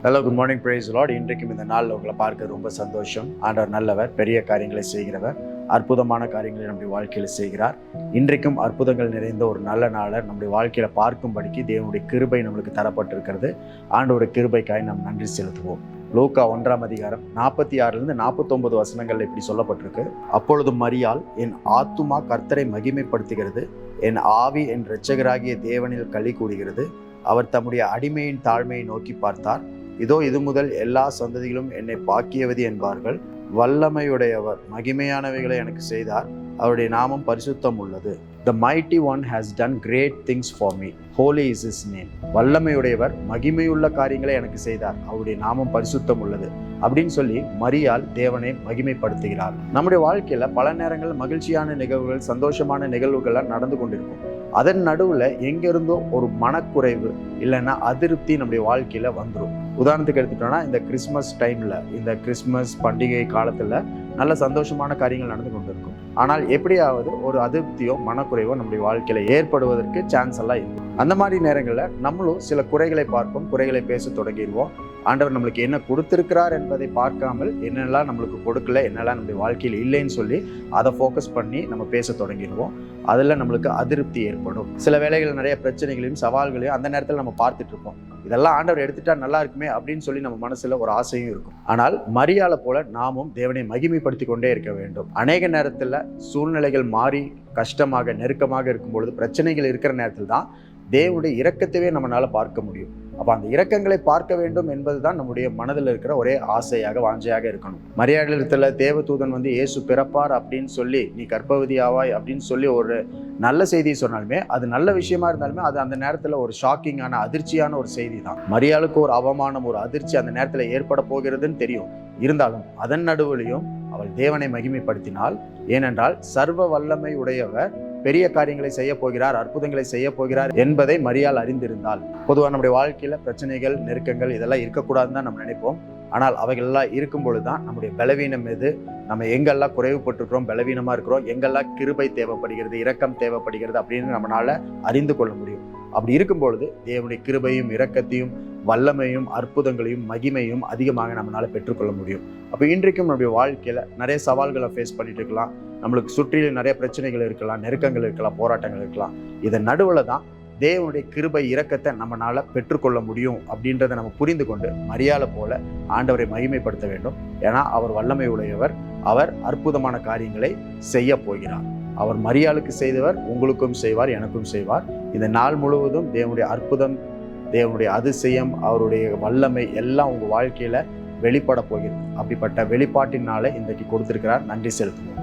Hello, good morning, praise lord. இன்றைக்கும் இந்த நாளில் உங்களை பார்க்க ரொம்ப சந்தோஷம். ஆண்டவர் நல்லவர், பெரிய காரியங்களை செய்கிறவர், அற்புதமான காரியங்களை நம்முடைய வாழ்க்கையில் செய்கிறார். இன்றைக்கும் அற்புதங்கள் நிறைந்த ஒரு நல்ல நாளை நம்முடைய வாழ்க்கையில் பார்க்கும்படிக்கு தேவனுடைய கிருபை நம்மளுக்கு தரப்பட்டிருக்கிறது. ஆண்டவருடைய கிருபைக்காய் நாம் நன்றி செலுத்துவோம். லூக்கா 1ஆம் அதிகாரம் 46 49 வசனங்கள் இப்படி சொல்லப்பட்டிருக்கு. அப்பொழுது மரியாள், என் ஆத்துமா கர்த்தரை மகிமைப்படுத்துகிறது, என் ஆவி என் இரட்சகராகிய தேவனில் களி கூறுகிறது. அவர் தம்முடைய அடிமையின் தாழ்மையை நோக்கி பார்த்தார். இதோ இது முதல் எல்லா சந்ததிகளும் என்னை பாக்கியவதி என்பார்கள். வல்லமையுடையவர் மகிமையானவைகளை எனக்கு செய்தார், அவருடைய நாமம் பரிசுத்தம் உள்ளது. The mighty one has done great things for me, holy is his name. வல்லமையுடையவர் மகிமையுள்ள காரியங்களை எனக்கு செய்தார், அவருடைய நாமம் பரிசுத்தம் உள்ளது அப்படின்னு சொல்லி மரியாள் தேவனை மகிமைப்படுத்துகிறார். நம்முடைய வாழ்க்கையில பல நேரங்கள் மகிழ்ச்சியான நிகழ்வுகள், சந்தோஷமான நிகழ்வுகள்லாம் நடந்து கொண்டிருக்கும். அதன் நடுவில் எங்கிருந்தோ ஒரு மனக்குறைவு இல்லைன்னா அதிருப்தி நம்முடைய வாழ்க்கையில வந்துடும். உதாரணத்துக்கு எடுத்துட்டோம்னா, இந்த கிறிஸ்மஸ் டைம்ல, இந்த கிறிஸ்மஸ் பண்டிகை காலத்துல நல்ல சந்தோஷமான காரியங்கள் நடந்து கொண்டிருக்கும். ஆனால் எப்படியாவது ஒரு அதிருப்தியோ மனக்குறைவோ நம்முடைய வாழ்க்கையில ஏற்படுவதற்கு சான்ஸ் எல்லாம் இருக்கும். அந்த மாதிரி நேரங்களில் நம்மளும் சில குறைகளை பார்ப்போம், குறைகளை பேச தொடங்கிடுவோம். ஆண்டவர் நம்மளுக்கு என்ன கொடுத்திருக்கிறார் என்பதை பார்க்காமல் என்னெல்லாம் நம்மளுக்கு கொடுக்கல, என்னெல்லாம் நம்முடைய வாழ்க்கையில் இல்லைன்னு சொல்லி அதை ஃபோக்கஸ் பண்ணி நம்ம பேச தொடங்கிடுவோம். அதில் நம்மளுக்கு அதிருப்தி ஏற்படும். சில வேளைகள் நிறைய பிரச்சனைகளையும் சவால்களையும் அந்த நேரத்தில் நம்ம பார்த்துட்டு இருப்போம். இதெல்லாம் ஆண்டவர் எடுத்துட்டா நல்லா இருக்குமே அப்படின்னு சொல்லி நம்ம மனசுல ஒரு ஆசையும் இருக்கும். ஆனால் மரியாளை போல நாமும் தேவனை மகிமைப்படுத்தி கொண்டே இருக்க வேண்டும். அநேக நேரத்துல சூழ்நிலைகள் மாறி கஷ்டமாக நெருக்கமாக இருக்கும் பொழுது, பிரச்சனைகள் இருக்கிற நேரத்தில் தான் தேவனுடைய இரக்கத்தையே நம்மளால பார்க்க முடியும். அப்ப அந்த இரக்கங்களை பார்க்க வேண்டும் என்பதுதான் நம்முடைய மனதில் இருக்கிற ஒரே ஆசையாக, வாஞ்சையாக இருக்கணும். மரியாளிடத்துல தேவதூதன் இயேசு பிறப்பார் அப்படின்னு சொல்லி, நீ கர்ப்பவதி ஆவாய் அப்படின்னு சொல்லி ஒரு நல்ல செய்தியை சொன்னாலுமே, அது நல்ல விஷயமா இருந்தாலுமே அது அந்த நேரத்துல ஒரு ஷாக்கிங்கான, அதிர்ச்சியான ஒரு செய்தி தான். மரியாளுக்கு ஒரு அவமானம், ஒரு அதிர்ச்சி அந்த நேரத்துல ஏற்பட போகிறதுன்னு தெரியும். இருந்தாலும் அதன் நடுவிலையும் அவள் தேவனை மகிமைப்படுத்தினாள். ஏனென்றால் சர்வ வல்லமை உடையவர் பெரிய காரியங்களை செய்ய போகிறார், அற்புதங்களை செய்ய போகிறார் என்பதை மரியாள் அறிந்திருந்தாள். பொதுவாக நம்முடைய வாழ்க்கையில பிரச்சனைகள், நெருக்கங்கள் இதெல்லாம் இருக்கக்கூடாதுன்னு தான் நம்ம நினைப்போம். ஆனால் அவைகள்லாம் இருக்கும் பொழுதுதான் நம்முடைய பலவீனம் எது, நம்ம எங்கெல்லாம் குறைவுபட்டிருக்கிறோம், பலவீனமா இருக்கிறோம், எங்கெல்லாம் கிருபை தேவைப்படுகிறது, இரக்கம் தேவைப்படுகிறது அப்படின்னு நம்மளால அறிந்து கொள்ள முடியும். அப்படி இருக்கும் பொழுது தேவனுடைய கிருபையும் இரக்கத்தையும் வல்லமையும் அற்புதங்களையும் மகிமையும் அதிகமாக நம்மளால பெற்றுக்கொள்ள முடியும். அப்போ இன்றைக்கும் நம்முடைய வாழ்க்கையில நிறைய சவால்களை ஃபேஸ் பண்ணிட்டு இருக்கலாம், நம்மளுக்கு சுற்றிலும் நிறைய பிரச்சனைகள் இருக்கலாம், நெருக்கங்கள் இருக்கலாம், போராட்டங்கள் இருக்கலாம். இதன் நடுவில் தான் தேவனுடைய கிருபை இரக்கத்தை நம்மளால பெற்றுக்கொள்ள முடியும் அப்படின்றத நம்ம புரிந்து கொண்டு மரியாளை போல ஆண்டவரை மகிமைப்படுத்த வேண்டும். ஏன்னா அவர் வல்லமை உடையவர், அவர் அற்புதமான காரியங்களை செய்ய போகிறார். அவர் மரியாளுக்கு செய்தவர் உங்களுக்கும் செய்வார், எனக்கும் செய்வார். இந்த நாள் முழுவதும் தேவனுடைய அற்புதம், தேவனுடைய அதிசயம், அவருடைய வல்லமை எல்லாம் உங்க வாழ்க்கையில வெளிப்பட போகிறது. அப்படிப்பட்ட வெளிப்பாட்டினால இன்றைக்கு கொடுத்திருக்கிறார். நன்றி செலுத்துவோம்.